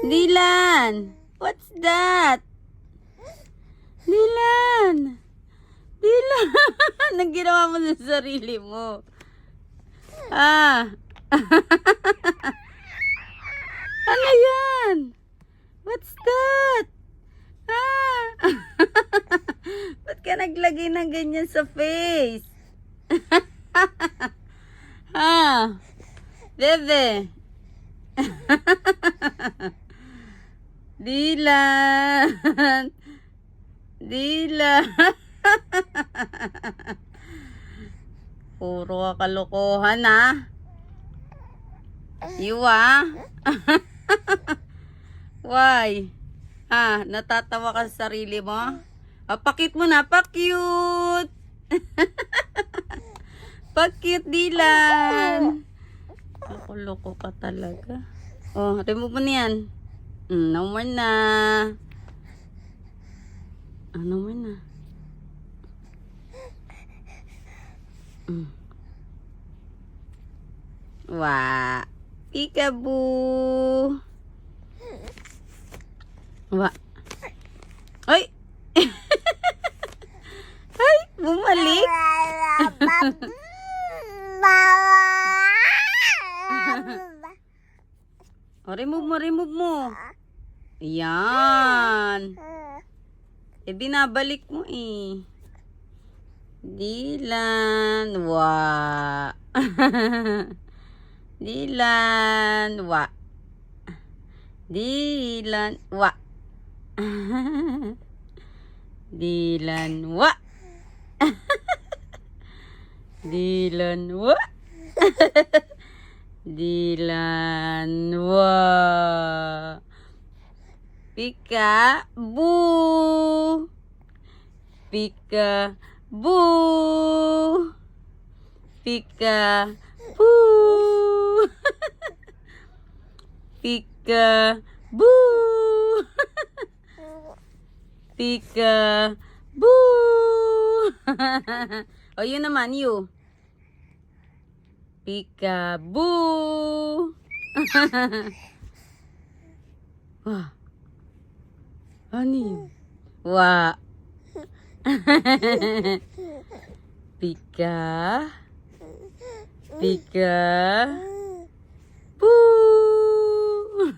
Dylan! What's that? Dylan! Dylan! Anong ginawa mo sa sarili mo? Ah! Ano yan? What's that? Ah! Ba't ka naglagay ng ganyan sa face? Ah! Bebe! Dylan! Dylan! Puro kalokohan ah. You ah? Why? Ah, natatawa ka sa sarili mo? Ah, pakit mo na, pa-cute! Pa-cute, Dylan! Loko-loko ka talaga. Oh, remove mo na yan. No more na. No more na. Wah. Peekaboo. Wah. Ay! Ay! Bumalik! Oh, remove mo. Ayan. Binabalik mo eh. Dylan. Wah. Dylan. Wah. Dylan. Wah. Dylan. Wah. Dylan. Wah. Dylan. Wah. Peekaboo. Peekaboo. Peekaboo. Peekaboo. Peekaboo. O yun naman, you. Peekaboo. Wah. Ani. Wah. Pika. Pika. Boo.